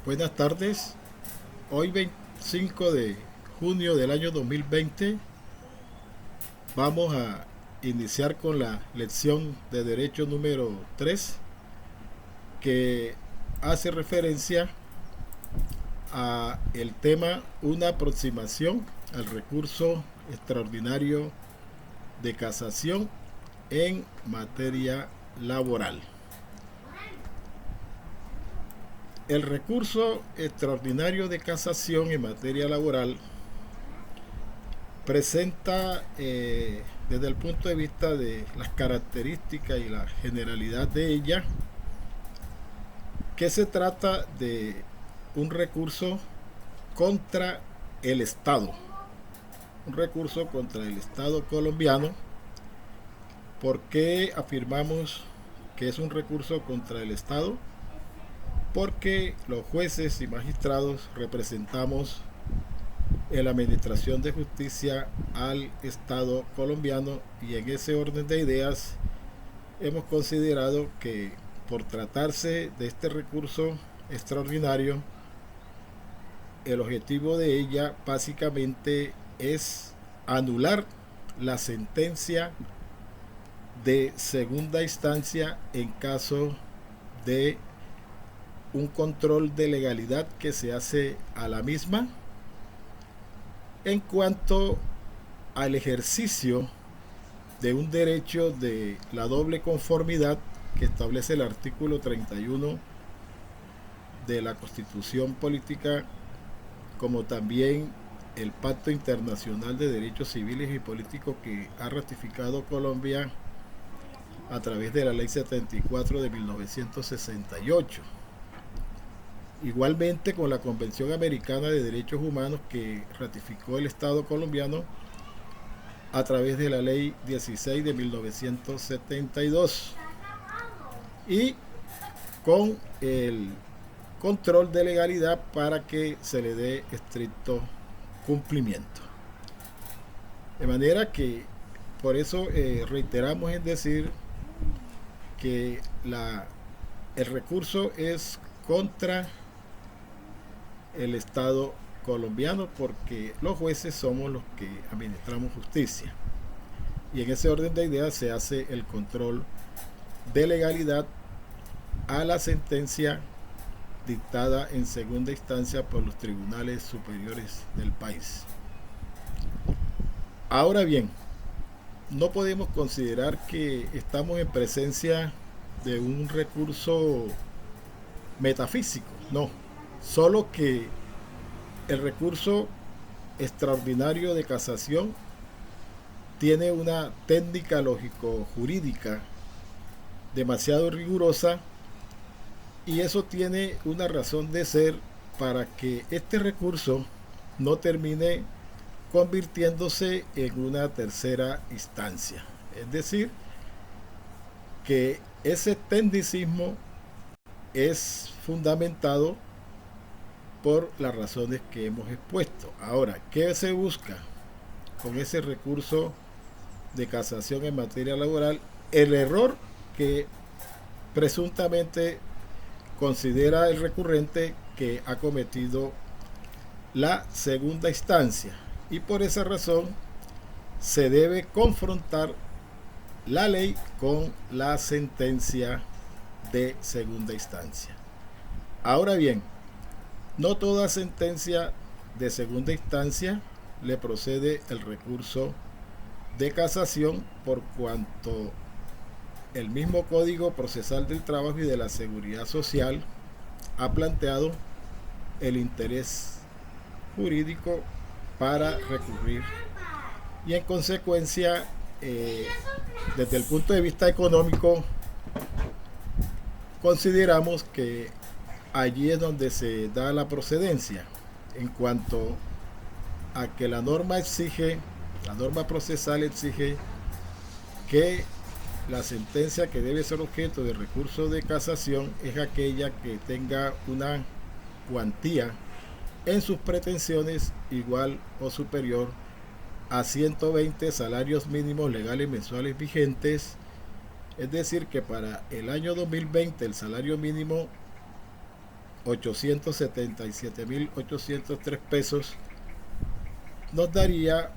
Buenas tardes. Hoy 25 de junio del año 2020 vamos a iniciar con la lección de derecho número 3 que hace referencia a el tema una aproximación al recurso extraordinario de casación en materia laboral. El recurso extraordinario de casación en materia laboral presenta desde el punto de vista de las características y la generalidad de ella que se trata de un recurso contra el Estado, un recurso contra el Estado colombiano. ¿Por qué afirmamos que es un recurso contra el Estado? Porque los jueces y magistrados representamos en la administración de justicia al Estado colombiano, y en ese orden de ideas hemos considerado que por tratarse de este recurso extraordinario, el objetivo de ella básicamente es anular la sentencia de segunda instancia en caso de un control de legalidad que se hace a la misma en cuanto al ejercicio de un derecho de la doble conformidad que establece el artículo 31 de la Constitución Política, como también el Pacto Internacional de Derechos Civiles y Políticos que ha ratificado Colombia a través de la Ley 74 de 1968. Igualmente con la Convención Americana de Derechos Humanos que ratificó el Estado colombiano a través de la Ley 16 de 1972, y con el control de legalidad para que se le dé estricto cumplimiento. De manera que por eso reiteramos en decir que el recurso es contra el Estado colombiano, porque los jueces somos los que administramos justicia, y en ese orden de ideas se hace el control de legalidad a la sentencia dictada en segunda instancia por los tribunales superiores del país. Ahora bien, no podemos considerar que estamos en presencia de un recurso metafísico, no, solo que el recurso extraordinario de casación tiene una técnica lógico-jurídica demasiado rigurosa, y eso tiene una razón de ser para que este recurso no termine convirtiéndose en una tercera instancia. Es decir, que ese tecnicismo es fundamentado por las razones que hemos expuesto. Ahora, ¿qué se busca con ese recurso de casación en materia laboral? El error que presuntamente considera el recurrente que ha cometido la segunda instancia, y por esa razón se debe confrontar la ley con la sentencia de segunda instancia. Ahora bien, no toda sentencia de segunda instancia le procede el recurso de casación, por cuanto el mismo Código Procesal del Trabajo y de la Seguridad Social ha planteado el interés jurídico para recurrir, y en consecuencia desde el punto de vista económico consideramos que allí es donde se da la procedencia, en cuanto a que la norma procesal exige que la sentencia que debe ser objeto de recurso de casación es aquella que tenga una cuantía en sus pretensiones igual o superior a 120 salarios mínimos legales mensuales vigentes. Es decir, que para el año 2020 el salario mínimo 877.803 pesos, nos daría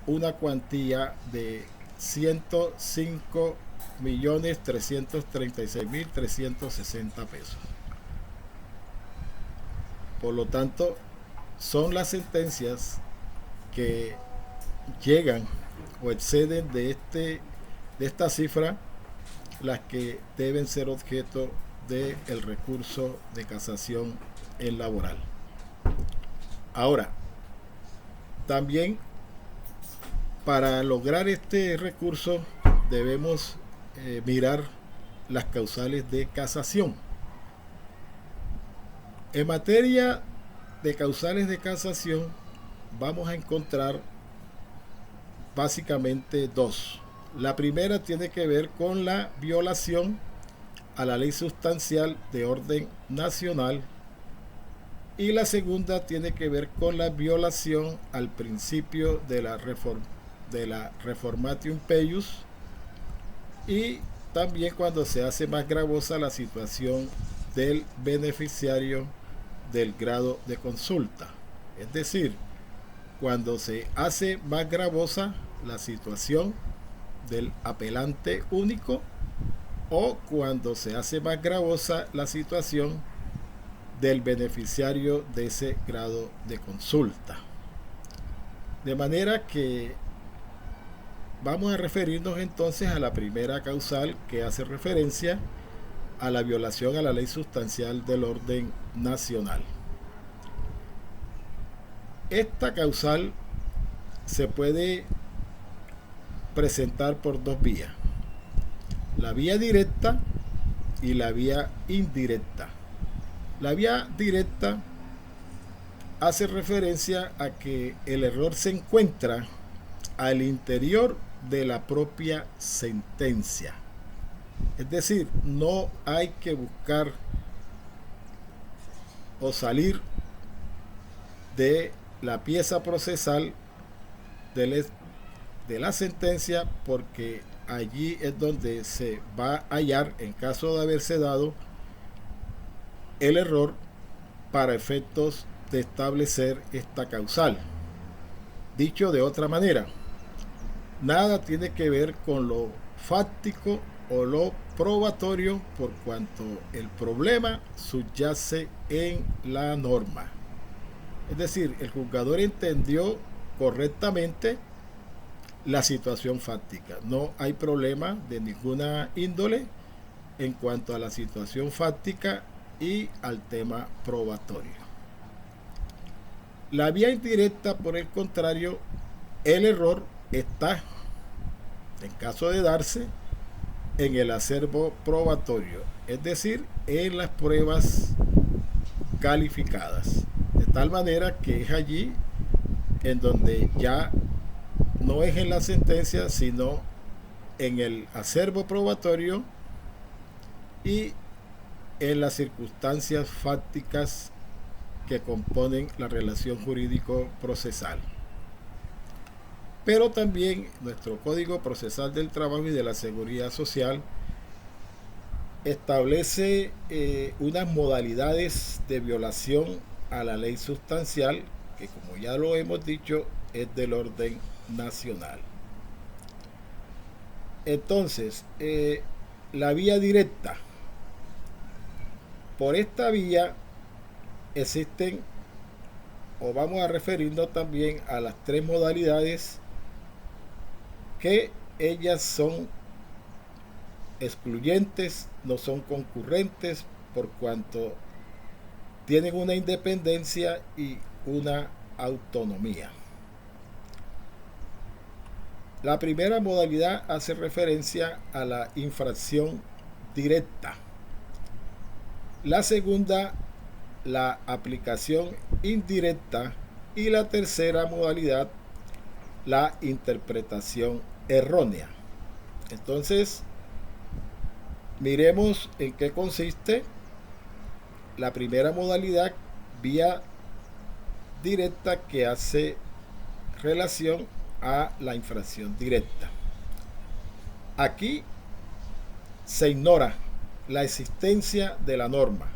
una cuantía de 105.336.360 pesos. Por lo tanto, son las sentencias que llegan o exceden de esta cifra las que deben ser objeto del recurso de casación en laboral. Ahora, también para lograr este recurso debemos mirar las causales de casación. En materia de causales de casación vamos a encontrar básicamente dos. La primera tiene que ver con la violación a la ley sustancial de orden nacional y la segunda tiene que ver con la violación al principio de la reformatio impeius, y también cuando se hace más gravosa la situación del beneficiario del grado de consulta, es decir, cuando se hace más gravosa la situación del apelante único o cuando se hace más gravosa la situación del beneficiario de ese grado de consulta. De manera que vamos a referirnos entonces a la primera causal, que hace referencia a la violación a la ley sustancial del orden nacional. Esta causal se puede presentar por dos vías: la vía directa y la vía indirecta. La vía directa hace referencia a que el error se encuentra al interior de la propia sentencia. Es decir, no hay que buscar o salir de la pieza procesal de la sentencia, porque allí es donde se va a hallar, en caso de haberse dado el error, para efectos de establecer esta causal. Dicho de otra manera, nada tiene que ver con lo fáctico o lo probatorio, por cuanto el problema subyace en la norma. Es decir, el juzgador entendió correctamente la situación fáctica. No hay problema de ninguna índole en cuanto a la situación fáctica y al tema probatorio. La vía indirecta, por el contrario, el error está, en caso de darse, en el acervo probatorio, es decir, en las pruebas calificadas, de tal manera que es allí en donde ya no es en la sentencia, sino en el acervo probatorio y en las circunstancias fácticas que componen la relación jurídico-procesal. Pero también nuestro Código Procesal del Trabajo y de la Seguridad Social establece unas modalidades de violación a la ley sustancial que, como ya lo hemos dicho, es del orden nacional. Entonces, la vía directa. Por esta vía existen, o vamos a referirnos también a las tres modalidades, que ellas son excluyentes, no son concurrentes, por cuanto tienen una independencia y una autonomía. La primera modalidad hace referencia a la infracción directa. La segunda, la aplicación indirecta, y la tercera modalidad, la interpretación errónea. Entonces, miremos en qué consiste la primera modalidad, vía directa, que hace relación a la infracción directa. Aquí se ignora la existencia de la norma.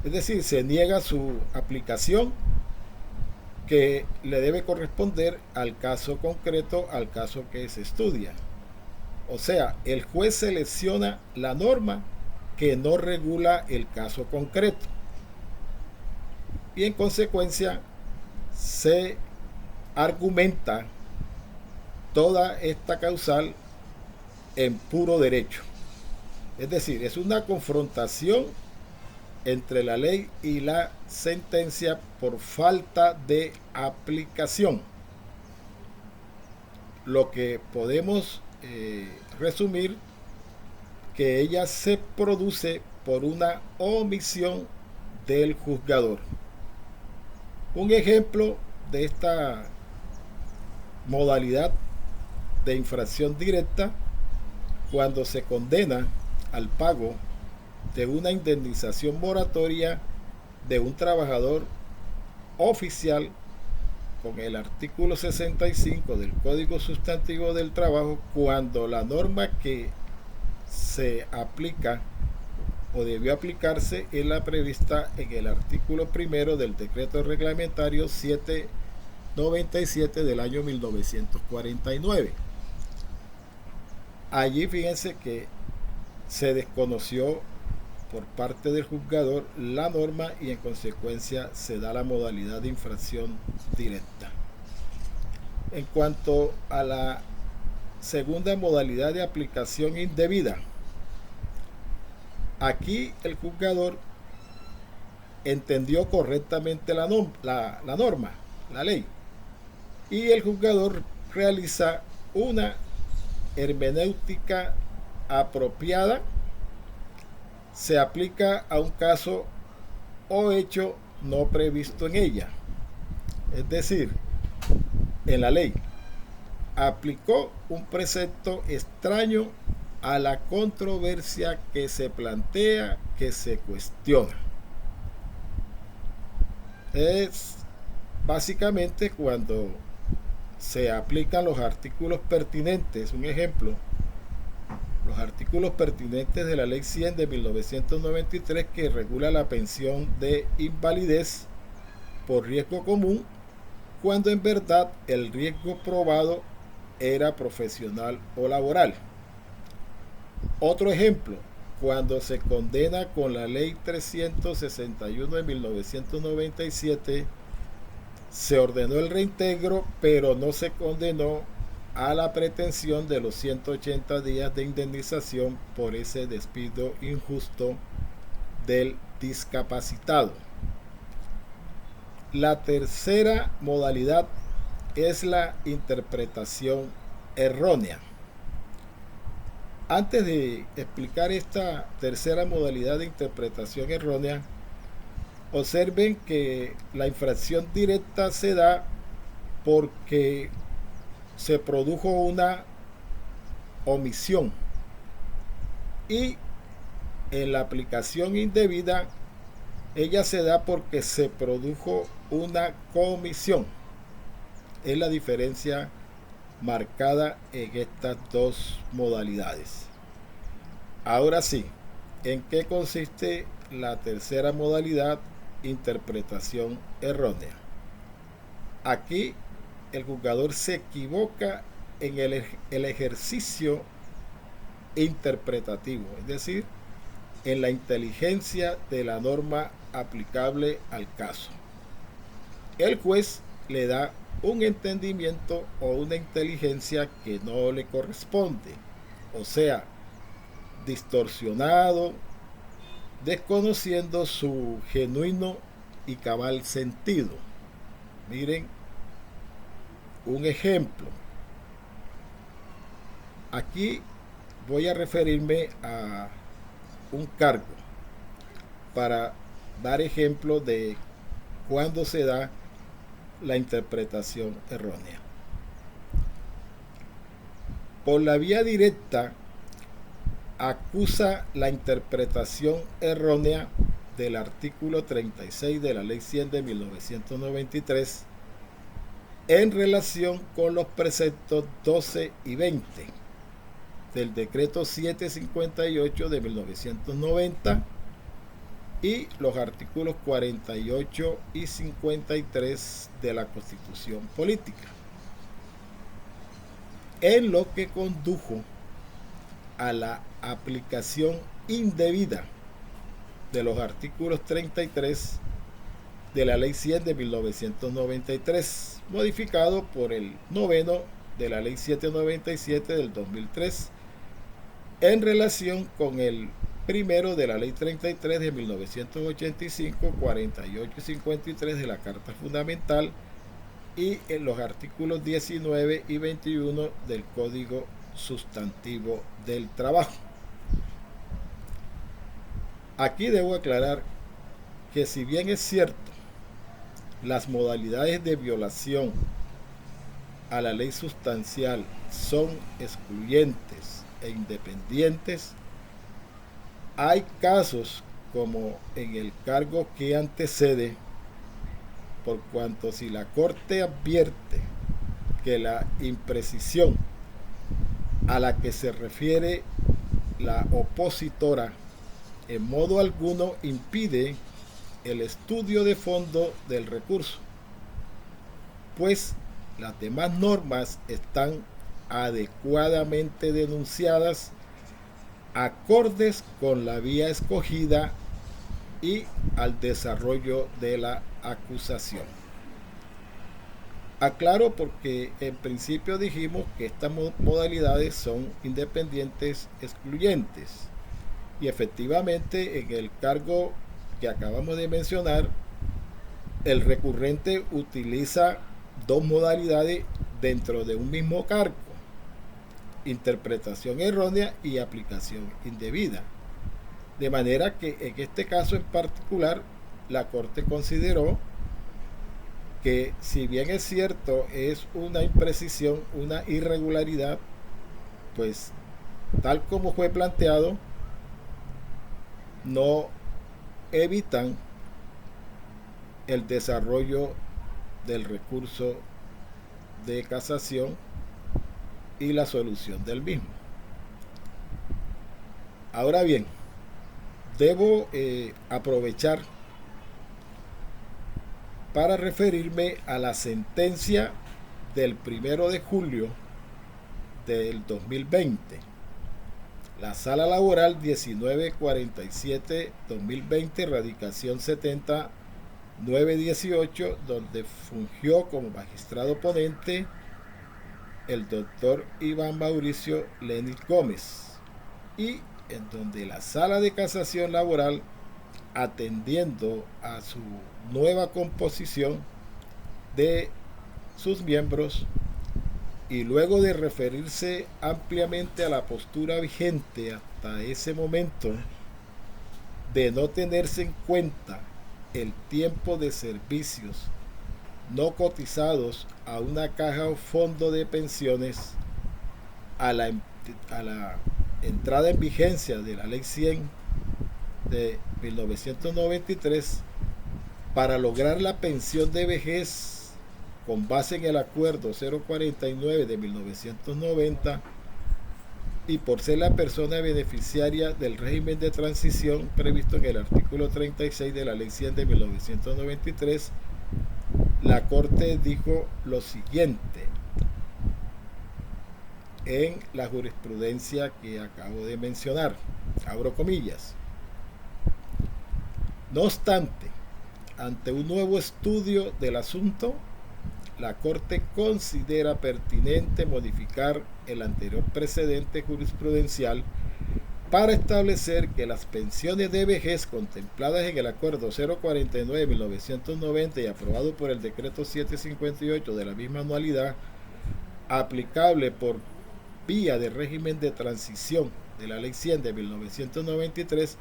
Es Es decir, se niega su aplicación que le debe corresponder al caso concreto, al caso que se estudia. O sea, el juez selecciona la norma que no regula el caso concreto y en consecuencia se argumenta toda esta causal en puro derecho. Es decir, es una confrontación entre la ley y la sentencia por falta de aplicación. Lo que podemos resumir que ella se produce por una omisión del juzgador. Un ejemplo de esta modalidad de infracción directa, cuando se condena al pago de una indemnización moratoria de un trabajador oficial con el artículo 65 del Código Sustantivo del Trabajo, cuando la norma que se aplica o debió aplicarse es la prevista en el artículo primero del decreto reglamentario 797 del año 1949. Allí fíjense que se desconoció por parte del juzgador la norma y en consecuencia se da la modalidad de infracción directa. En cuanto a la segunda modalidad de aplicación indebida, aquí el juzgador entendió correctamente la norma, la ley, y el juzgador realiza una hermenéutica apropiada, se aplica a un caso o hecho no previsto en ella. Es decir, en la ley aplicó un precepto extraño a la controversia que se plantea, que se cuestiona. Es básicamente cuando se aplican los artículos pertinentes. Un ejemplo, los artículos pertinentes de la Ley 100 de 1993 que regula la pensión de invalidez por riesgo común, cuando en verdad el riesgo probado era profesional o laboral. Otro ejemplo, cuando se condena con la Ley 361 de 1997, se ordenó el reintegro, pero no se condenó a la pretensión de los 180 días de indemnización por ese despido injusto del discapacitado. La tercera modalidad es la interpretación errónea. Antes de explicar esta tercera modalidad de interpretación errónea, observen que la infracción directa se da porque se produjo una omisión y en la aplicación indebida ella se da porque se produjo una comisión. Es la diferencia marcada en estas dos modalidades. Ahora sí, ¿en qué consiste la tercera modalidad? Interpretación errónea. Aquí el juzgador se equivoca en el ejercicio interpretativo, es decir, en la inteligencia de la norma aplicable al caso. El juez le da un entendimiento o una inteligencia que no le corresponde, o sea, distorsionado, desconociendo su genuino y cabal sentido. Miren un ejemplo. Aquí voy a referirme a un cargo para dar ejemplo de cuándo se da la interpretación errónea. Por la vía directa acusa la interpretación errónea del artículo 36 de la Ley 100 de 1993 en relación con los preceptos 12 y 20 del decreto 758 de 1990 y los artículos 48 y 53 de la Constitución Política, en lo que condujo a la aplicación indebida de los artículos 33 de la Ley 100 de 1993, modificado por el noveno de la Ley 797 del 2003, en relación con el primero de la Ley 33 de 1985, 48 y 53 de la Carta Fundamental y en los artículos 19 y 21 del Código Sustantivo del Trabajo. Aquí debo aclarar que si bien es cierto, las modalidades de violación a la ley sustancial son excluyentes e independientes, hay casos como en el cargo que antecede, por cuanto si la Corte advierte que la imprecisión a la que se refiere la opositora en modo alguno impide el estudio de fondo del recurso, pues las demás normas están adecuadamente denunciadas, acordes con la vía escogida y al desarrollo de la acusación. Aclaro porque en principio dijimos que estas modalidades son independientes excluyentes, y efectivamente en el cargo que acabamos de mencionar, el recurrente utiliza dos modalidades dentro de un mismo cargo: interpretación errónea y aplicación indebida. De manera que en este caso en particular, la Corte consideró que, si bien es cierto, es una imprecisión, una irregularidad, pues tal como fue planteado, no evitan el desarrollo del recurso de casación y la solución del mismo. Ahora bien, debo aprovechar para referirme a la sentencia del 1 de julio del 2020, la Sala Laboral 1947-2020, radicación 70-918, donde fungió como magistrado ponente el doctor Iván Mauricio Lenis Gómez, y en donde la Sala de Casación Laboral, atendiendo a su nueva composición de sus miembros y luego de referirse ampliamente a la postura vigente hasta ese momento de no tenerse en cuenta el tiempo de servicios no cotizados a una caja o fondo de pensiones, a la entrada en vigencia de la Ley 100 de 1993, para lograr la pensión de vejez con base en el Acuerdo 049 de 1990, y por ser la persona beneficiaria del régimen de transición previsto en el artículo 36 de la Ley 100 de 1993, la Corte dijo lo siguiente en la jurisprudencia que acabo de mencionar, abro comillas: no obstante, ante un nuevo estudio del asunto, la Corte considera pertinente modificar el anterior precedente jurisprudencial para establecer que las pensiones de vejez contempladas en el Acuerdo 049 de 1990 y aprobado por el Decreto 758 de la misma anualidad, aplicable por vía de régimen de transición de la Ley 100 de 1993,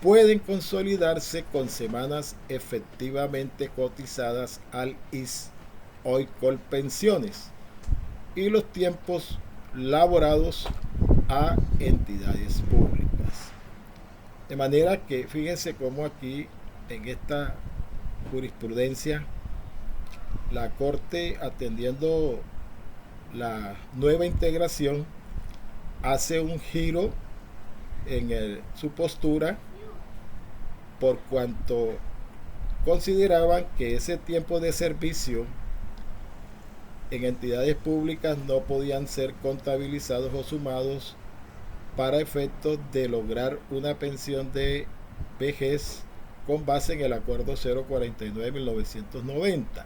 pueden consolidarse con semanas efectivamente cotizadas al IS, hoy Colpensiones, y los tiempos laborados a entidades públicas. De manera que fíjense cómo aquí en esta jurisprudencia la Corte, atendiendo la nueva integración, hace un giro en su postura por cuanto consideraban que ese tiempo de servicio en entidades públicas no podían ser contabilizados o sumados para efectos de lograr una pensión de vejez con base en el acuerdo 049 de 1990,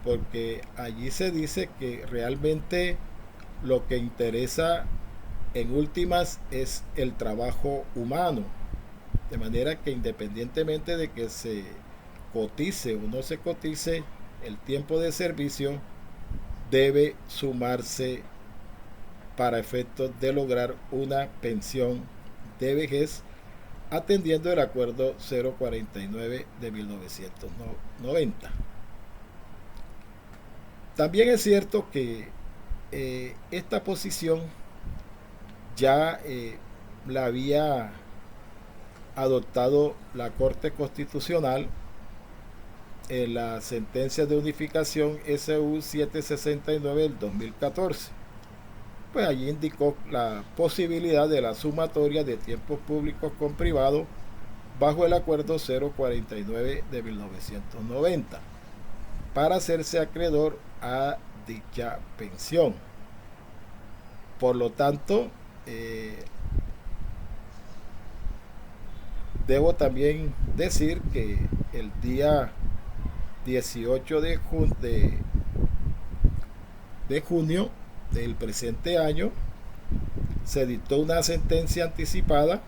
porque allí se dice que realmente lo que interesa en últimas es el trabajo humano, de manera que independientemente de que se cotice o no se cotice, el tiempo de servicio debe sumarse para efectos de lograr una pensión de vejez atendiendo el acuerdo 049 de 1990. También es cierto que esta posición ya la había adoptado la Corte Constitucional en la sentencia de unificación SU 769 del 2014. Pues allí indicó la posibilidad de la sumatoria de tiempos públicos con privados bajo el acuerdo 049 de 1990 para hacerse acreedor a dicha pensión. Por lo tanto, debo también decir que el día 18 de junio del presente año se dictó una sentencia anticipada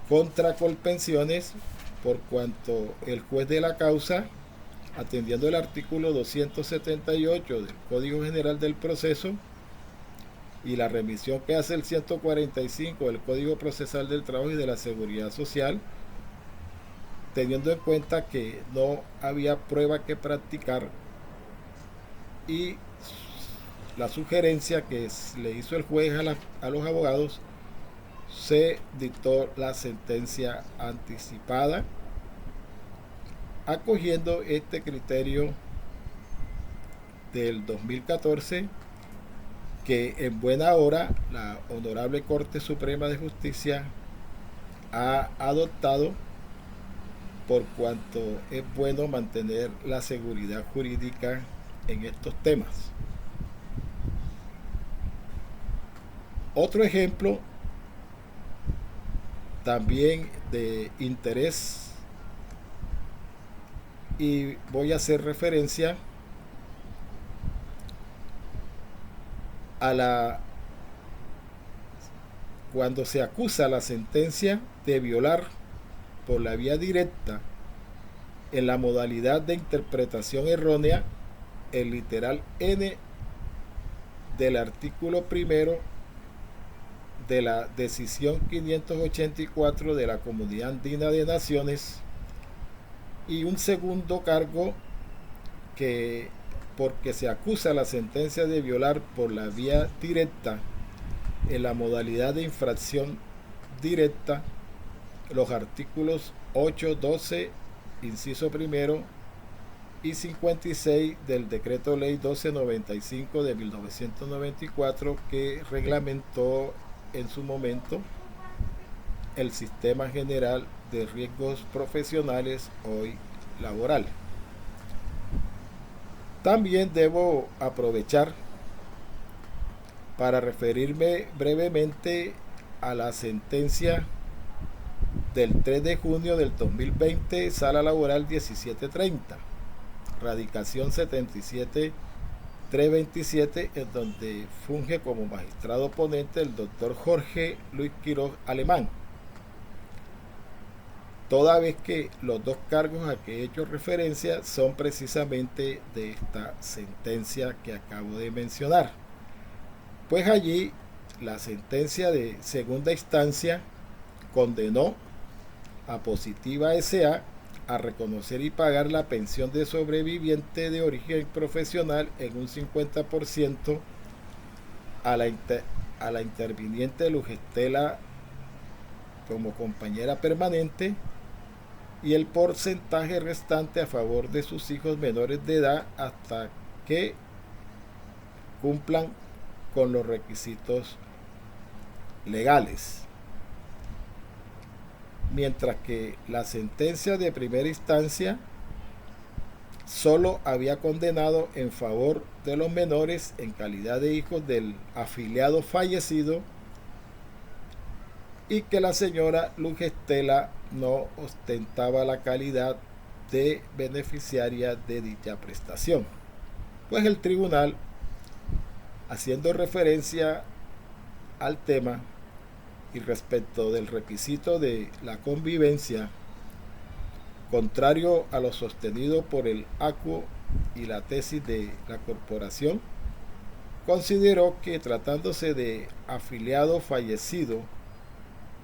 contra Colpensiones por cuanto el juez de la causa, atendiendo el artículo 278 del Código General del Proceso y la remisión que hace el 145 del Código Procesal del Trabajo y de la Seguridad Social, teniendo en cuenta que no había prueba que practicar, y la sugerencia que le hizo el juez a los abogados, se dictó la sentencia anticipada, acogiendo este criterio del 2014 que en buena hora la Honorable Corte Suprema de Justicia ha adoptado, por cuanto es bueno mantener la seguridad jurídica en estos temas. Otro ejemplo también de interés, y voy a hacer referencia a cuando se acusa la sentencia de violar por la vía directa en la modalidad de interpretación errónea el literal N del artículo primero de la decisión 584 de la Comunidad Andina de Naciones, y un segundo cargo que porque se acusa la sentencia de violar por la vía directa en la modalidad de infracción directa los artículos 8, 12, inciso primero y 56 del decreto ley 1295 de 1994, que reglamentó en su momento el sistema general de riesgos profesionales, hoy laboral. También debo aprovechar para referirme brevemente a la sentencia del 3 de junio del 2020, Sala Laboral 1730, radicación 77327, en donde funge como magistrado ponente el doctor Jorge Luis Quiroz Alemán, toda vez que los dos cargos a que he hecho referencia son precisamente de esta sentencia que acabo de mencionar. Pues allí la sentencia de segunda instancia condenó a Positiva S.A. a reconocer y pagar la pensión de sobreviviente de origen profesional en un 50% a la interviniente Luz Estela como compañera permanente, y el porcentaje restante a favor de sus hijos menores de edad hasta que cumplan con los requisitos legales. mientras que la sentencia de primera instancia solo había condenado en favor de los menores en calidad de hijos del afiliado fallecido y que la señora Luz Estela no ostentaba la calidad de beneficiaria de dicha prestación. Pues el tribunal, haciendo referencia al tema y respecto del requisito de la convivencia, contrario a lo sostenido por el ACUO y la tesis de la corporación, consideró que tratándose de afiliado fallecido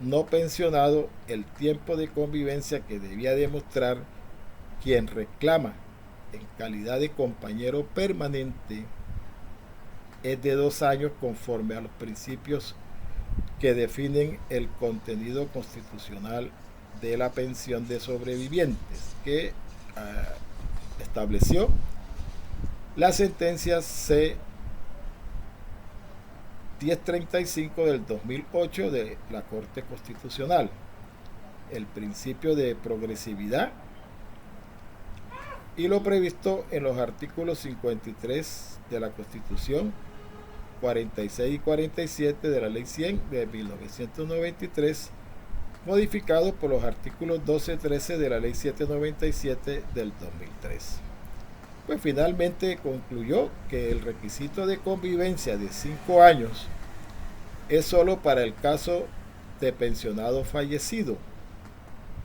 no pensionado, el tiempo de convivencia que debía demostrar quien reclama en calidad de compañero permanente es de 2 años conforme a los principios que definen el contenido constitucional de la pensión de sobrevivientes, que estableció la sentencia C 1035 del 2008 de la Corte Constitucional, el principio de progresividad y lo previsto en los artículos 53 de la Constitución, 46 y 47 de la Ley 100 de 1993, modificado por los artículos 12 y 13 de la Ley 797 del 2003. Pues finalmente concluyó que el requisito de convivencia de 5 años es solo para el caso de pensionado fallecido,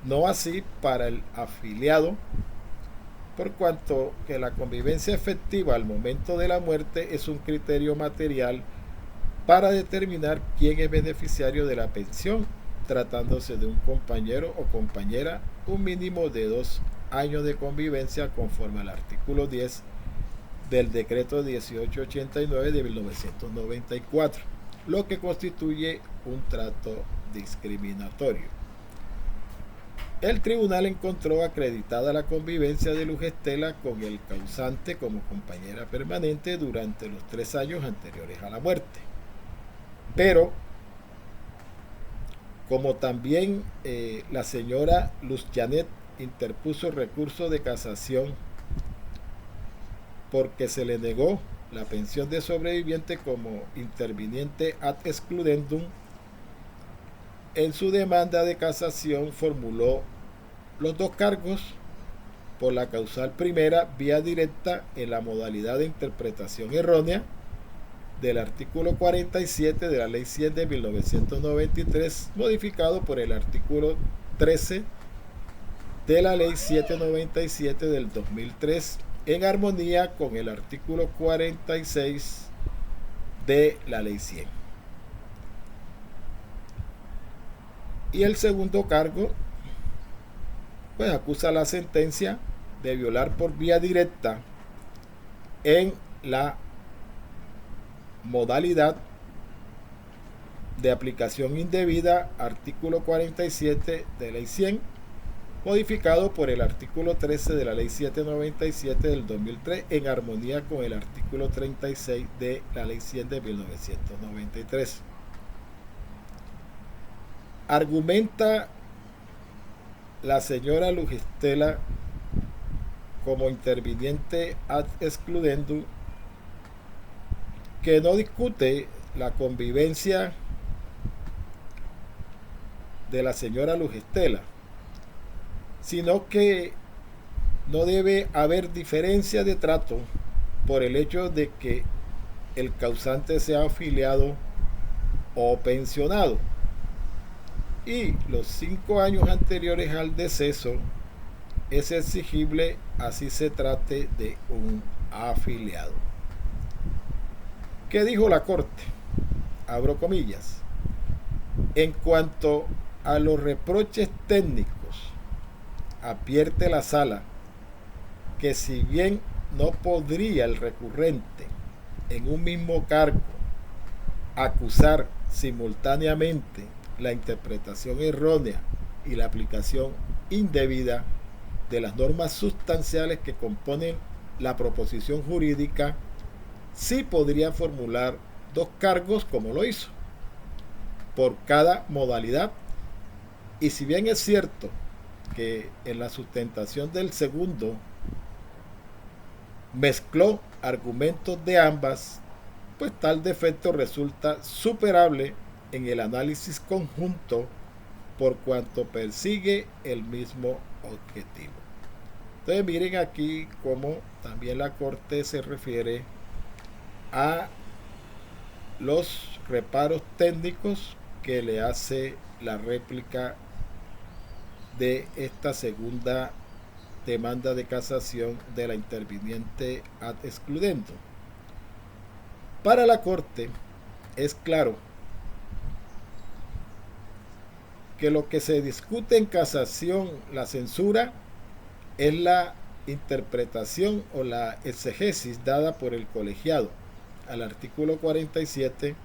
no así para el afiliado, por cuanto que la convivencia efectiva al momento de la muerte es un criterio material para determinar quién es beneficiario de la pensión, tratándose de un compañero o compañera, un mínimo de 2 años de convivencia conforme al artículo 10 del decreto 1889 de 1994, lo que constituye un trato discriminatorio. El tribunal encontró acreditada la convivencia de Luz Estela con el causante como compañera permanente durante los 3 años anteriores a la muerte. Pero, como también la señora Luz Janet interpuso recurso de casación porque se le negó la pensión de sobreviviente como interviniente ad excludendum, en su demanda de casación formuló los 2 cargos por la causal primera vía directa en la modalidad de interpretación errónea del artículo 47 de la Ley 100 de 1993, modificado por el artículo 13 de la Ley 797 del 2003, en armonía con el artículo 46 de la Ley 100. Y el segundo cargo, pues acusa la sentencia de violar por vía directa en la modalidad de aplicación indebida, artículo 47 de Ley 100, modificado por el artículo 13 de la Ley 797 del 2003, en armonía con el artículo 36 de la Ley 100 de 1993. Argumenta la señora Luz Estela como interviniente ad excludendum que no discute la convivencia de la señora Luz Estela, sino que no debe haber diferencia de trato por el hecho de que el causante sea afiliado o pensionado, y los 5 años anteriores al deceso es exigible así se trate de un afiliado. ¿Qué dijo la Corte? Abro comillas. En cuanto a los reproches técnicos, advierte la Sala que si bien no podría el recurrente en un mismo cargo acusar simultáneamente la interpretación errónea y la aplicación indebida de las normas sustanciales que componen la proposición jurídica, sí podría formular 2 cargos como lo hizo, por cada modalidad Y si bien es cierto que en la sustentación del segundo mezcló argumentos de ambas, pues tal defecto resulta superable en el análisis conjunto por cuanto persigue el mismo objetivo. Entonces miren aquí cómo también la Corte se refiere a los reparos técnicos que le hace la réplica de esta segunda demanda de casación de la interviniente ad excludendo. Para la Corte es claro que lo que se discute en casación, la censura, es la interpretación o la exegesis dada por el colegiado al artículo 47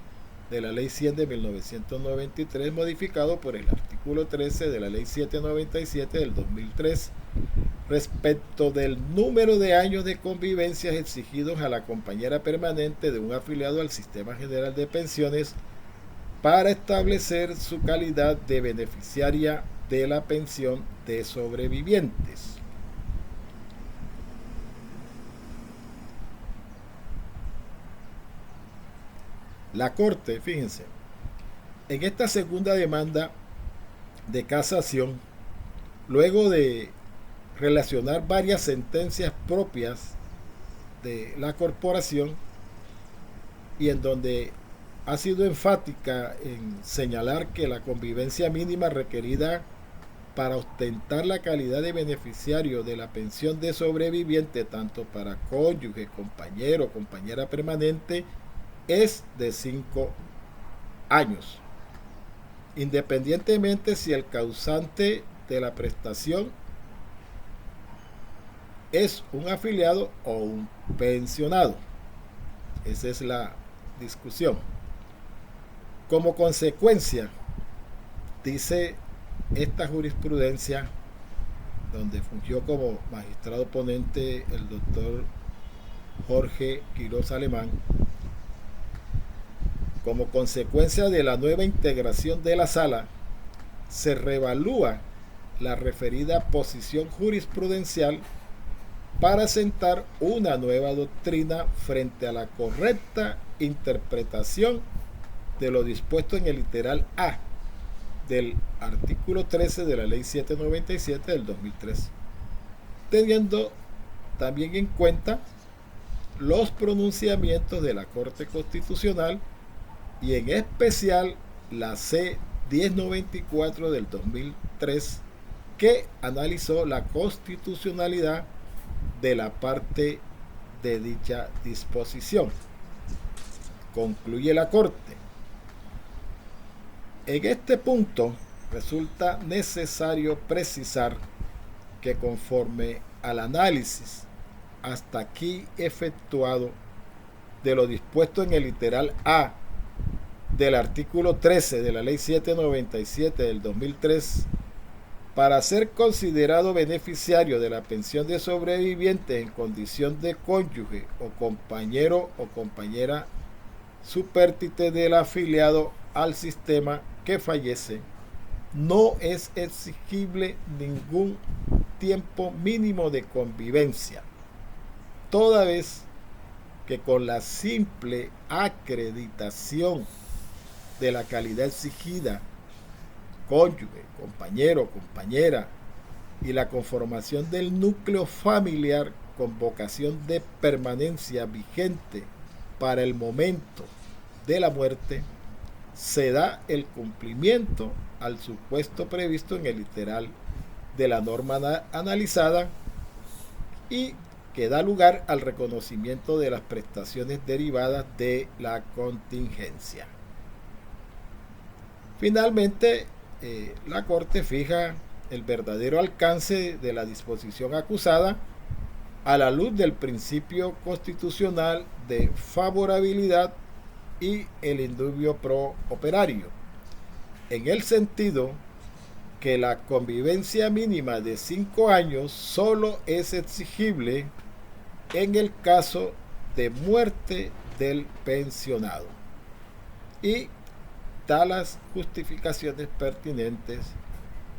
de la Ley 100 de 1993, modificado por el artículo 13 de la Ley 797 del 2003, respecto del número de años de convivencias exigidos a la compañera permanente de un afiliado al Sistema General de Pensiones para establecer su calidad de beneficiaria de la pensión de sobrevivientes. La Corte, fíjense, en esta segunda demanda de casación, luego de relacionar varias sentencias propias de la corporación y en donde ha sido enfática en señalar que la convivencia mínima requerida para ostentar la calidad de beneficiario de la pensión de sobreviviente, tanto para cónyuge, compañero, compañera permanente, es de 5 años, independientemente si el causante de la prestación es un afiliado o un pensionado. Esa es la discusión. Como consecuencia, dice esta jurisprudencia, donde fungió como magistrado ponente el doctor Jorge Quiroz Alemán, como consecuencia de la nueva integración de la sala, se reevalúa la referida posición jurisprudencial para sentar una nueva doctrina frente a la correcta interpretación de lo dispuesto en el literal A del artículo 13 de la Ley 797 del 2003, teniendo también en cuenta los pronunciamientos de la Corte Constitucional y en especial la C 1094 del 2003, que analizó la constitucionalidad de la parte de dicha disposición. Concluye la Corte. En este punto resulta necesario precisar que conforme al análisis hasta aquí efectuado de lo dispuesto en el literal A del artículo 13 de la Ley 797 del 2003, para ser considerado beneficiario de la pensión de sobreviviente en condición de cónyuge o compañero o compañera supérstite del afiliado al sistema que fallece, no es exigible ningún tiempo mínimo de convivencia, toda vez que con la simple acreditación de la calidad exigida, cónyuge, compañero, compañera, y la conformación del núcleo familiar con vocación de permanencia vigente para el momento de la muerte, se da el cumplimiento al supuesto previsto en el literal de la norma analizada y que da lugar al reconocimiento de las prestaciones derivadas de la contingencia. Finalmente, la Corte fija el verdadero alcance de la disposición acusada a la luz del principio constitucional de favorabilidad y el indubio pro operario, en el sentido que la convivencia mínima de 5 años solo es exigible en el caso de muerte del pensionado, y da las justificaciones pertinentes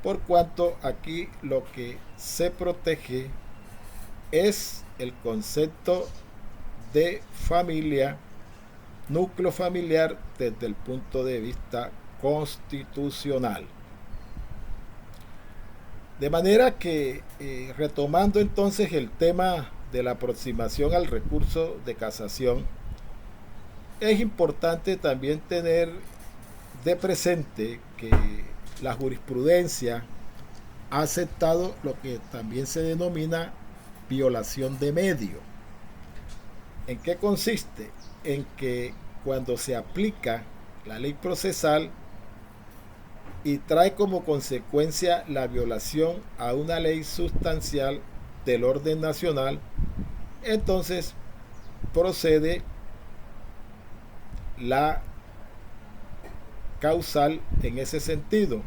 por cuanto aquí lo que se protege es el concepto de familia, núcleo familiar desde el punto de vista constitucional. De manera que, retomando entonces el tema de la aproximación al recurso de casación, es importante también tener de presente que la jurisprudencia ha aceptado lo que también se denomina violación de medio. ¿En qué consiste? En que cuando se aplica la ley procesal y trae como consecuencia la violación a una ley sustancial del orden nacional, entonces procede la causal en ese sentido,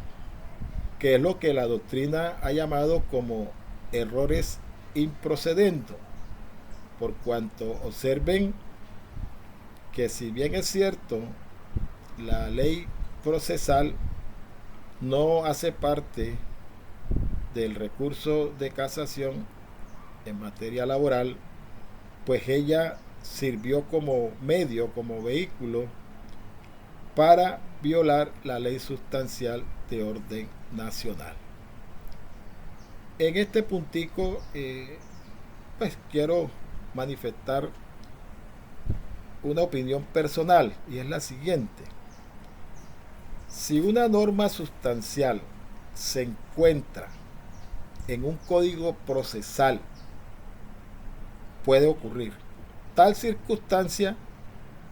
que es lo que la doctrina ha llamado como errores improcedendo, por cuanto observen que si bien es cierto, la ley procesal no hace parte del recurso de casación en materia laboral, pues ella sirvió como medio, como vehículo para violar la ley sustancial de orden nacional. En este puntico, pues quiero manifestar una opinión personal, y es la siguiente. Si una norma sustancial se encuentra en un código procesal, puede ocurrir. Tal circunstancia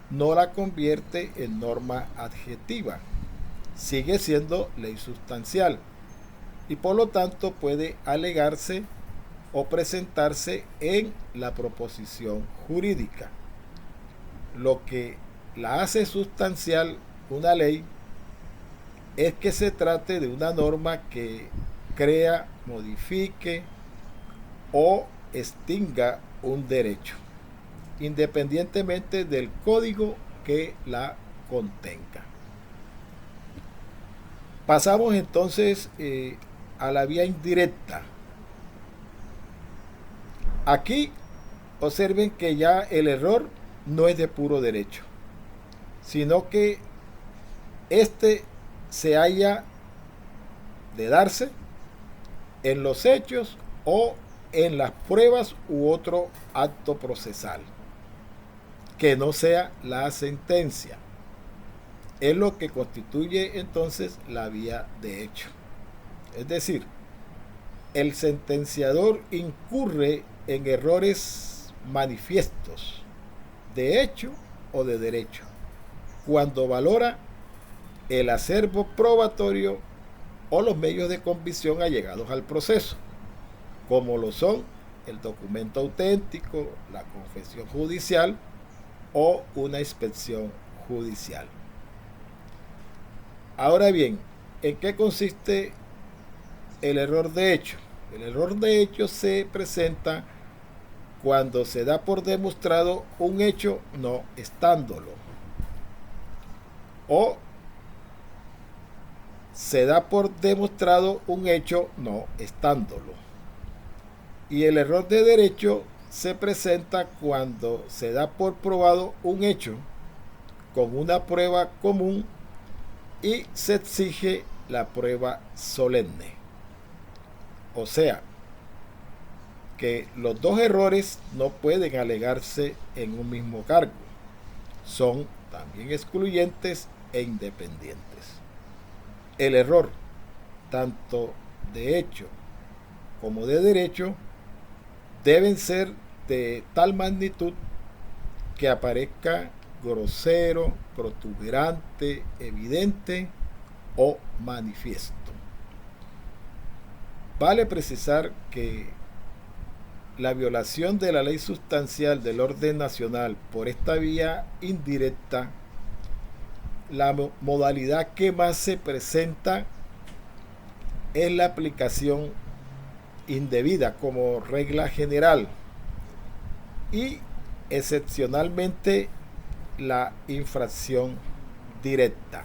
no la convierte en norma adjetiva, sigue siendo ley sustancial y por lo tanto puede alegarse o presentarse en la proposición jurídica. Lo que la hace sustancial una ley es que se trate de una norma que crea, modifique o extinga un derecho, independientemente del código que la contenga. Pasamos entonces a la vía indirecta. Aquí observen que ya el error no es de puro derecho, sino que este se halla de darse en los hechos o en las pruebas u otro acto procesal que no sea la sentencia. Es lo que constituye entonces la vía de hecho. Es decir, el sentenciador incurre en errores manifiestos de hecho o de derecho cuando valora el acervo probatorio o los medios de convicción allegados al proceso, como lo son el documento auténtico, la confesión judicial o una inspección judicial. Ahora bien, ¿en qué consiste el error de hecho? El error de hecho se presenta cuando se da por demostrado un hecho no estándolo, o se da por demostrado un hecho no estándolo. Y el error de derecho se presenta cuando se da por probado un hecho con una prueba común y se exige la prueba solemne. O sea, que los dos errores no pueden alegarse en un mismo cargo. Son también excluyentes e independientes. El error, tanto de hecho como de derecho, deben ser de tal magnitud que aparezca grosero, protuberante, evidente o manifiesto. Vale precisar que la violación de la ley sustancial del orden nacional por esta vía indirecta, la modalidad que más se presenta es la aplicación indebida como regla general y excepcionalmente la infracción directa.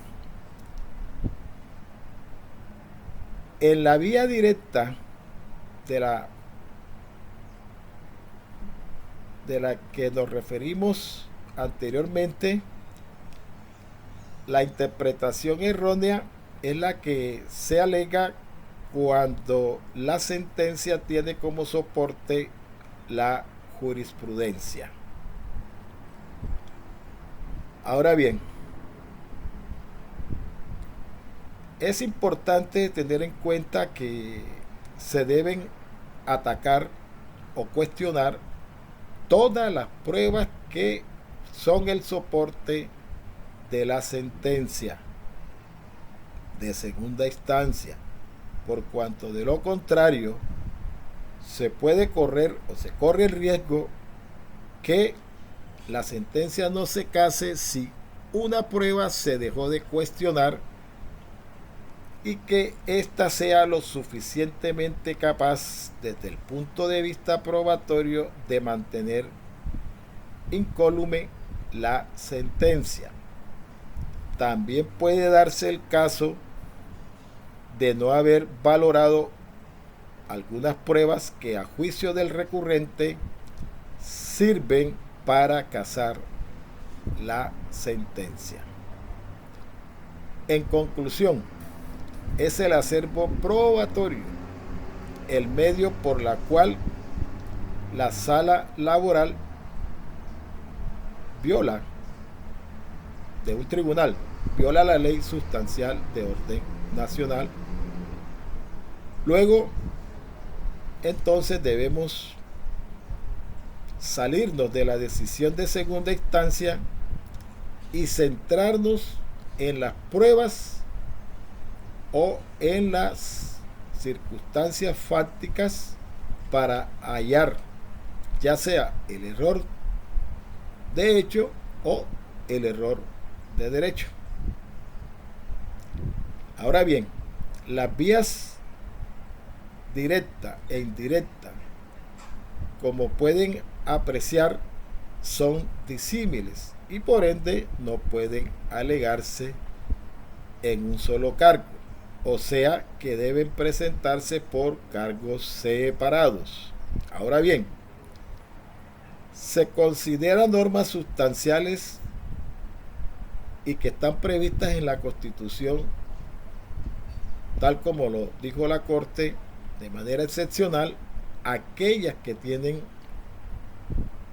En la vía directa de la que nos referimos anteriormente, la interpretación errónea es la que se alega cuando la sentencia tiene como soporte la jurisprudencia. Ahora bien, es importante tener en cuenta que se deben atacar o cuestionar todas las pruebas que son el soporte de la sentencia de segunda instancia, por cuanto de lo contrario se puede correr o se corre el riesgo que la sentencia no se case si una prueba se dejó de cuestionar y que ésta sea lo suficientemente capaz desde el punto de vista probatorio de mantener incólume la sentencia. También puede darse el caso de no haber valorado algunas pruebas que a juicio del recurrente sirven para casar la sentencia. En conclusión, es el acervo probatorio el medio por la cual la sala laboral de un tribunal viola la ley sustancial de orden nacional. Luego, entonces debemos salirnos de la decisión de segunda instancia y centrarnos en las pruebas o en las circunstancias fácticas para hallar ya sea el error de hecho o el error de derecho. Ahora bien, las vías directa e indirecta, como pueden apreciar, son disímiles y por ende no pueden alegarse en un solo cargo, o sea que deben presentarse por cargos separados. Ahora bien, se consideran normas sustanciales y que están previstas en la Constitución, tal como lo dijo la Corte, de manera excepcional, aquellas que tienen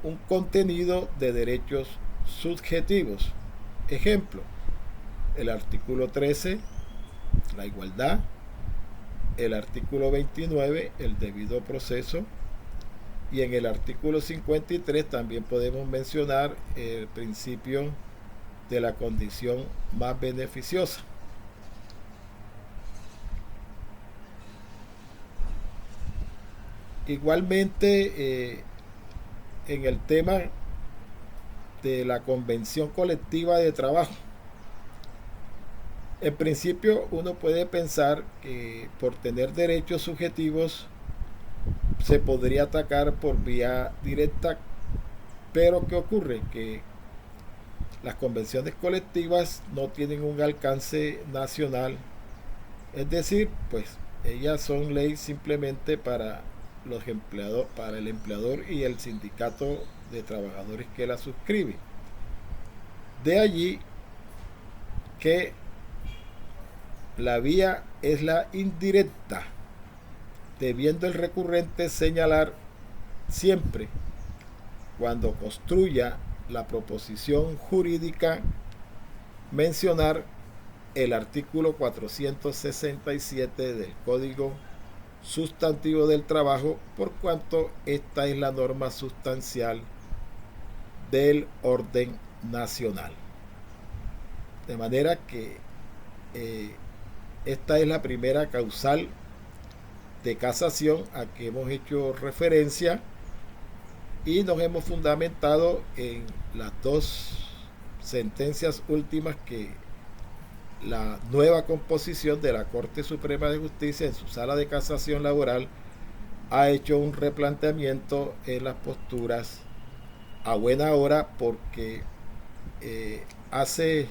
un contenido de derechos subjetivos. Ejemplo, el artículo 13, la igualdad, el artículo 29, el debido proceso, y en el artículo 53 también podemos mencionar el principio de la condición más beneficiosa. Igualmente, en el tema de la convención colectiva de trabajo, en principio uno puede pensar que por tener derechos subjetivos se podría atacar por vía directa, pero ¿qué ocurre? Que las convenciones colectivas no tienen un alcance nacional, es decir, pues ellas son ley simplemente para los empleados, para el empleador y el sindicato de trabajadores que la suscribe. De allí que la vía es la indirecta, debiendo el recurrente señalar siempre, cuando construya la proposición jurídica, mencionar el artículo 467 del Código Sustantivo del Trabajo, por cuanto esta es la norma sustancial del orden nacional. De manera que esta es la primera causal de casación a que hemos hecho referencia y nos hemos fundamentado en las dos sentencias últimas que la nueva composición de la Corte Suprema de Justicia en su sala de casación laboral ha hecho un replanteamiento en las posturas a buena hora, porque hace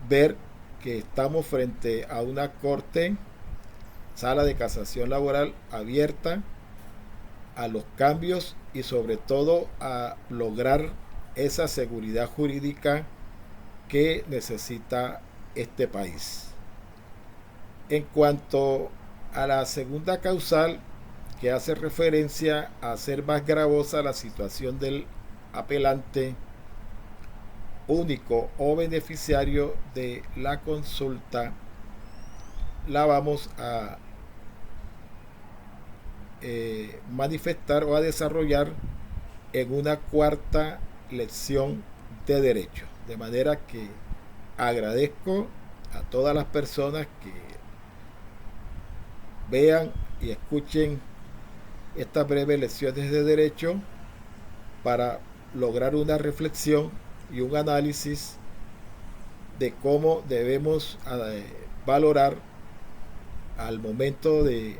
ver que estamos frente a una corte sala de casación laboral abierta a los cambios y sobre todo a lograr esa seguridad jurídica que necesita este país. En cuanto a la segunda causal, que hace referencia a hacer más gravosa la situación del apelante único o beneficiario de la consulta, la vamos a manifestar o a desarrollar en una cuarta lección de derecho. De manera que agradezco a todas las personas que vean y escuchen estas breves lecciones de derecho para lograr una reflexión y un análisis de cómo debemos valorar al momento de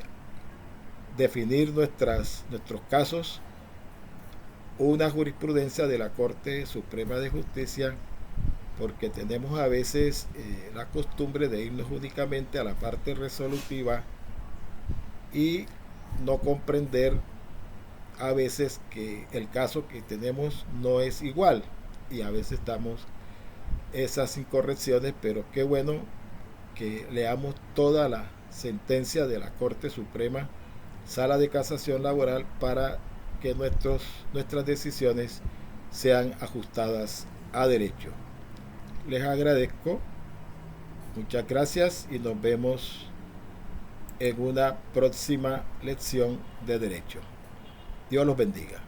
definir nuestros casos una jurisprudencia de la Corte Suprema de Justicia, porque tenemos a veces la costumbre de irnos únicamente a la parte resolutiva y no comprender a veces que el caso que tenemos no es igual, y a veces damos esas incorrecciones, pero qué bueno que leamos toda la sentencia de la Corte Suprema, Sala de Casación Laboral, para que nuestras decisiones sean ajustadas a derecho. Les agradezco, muchas gracias y nos vemos en una próxima lección de derecho. Dios los bendiga.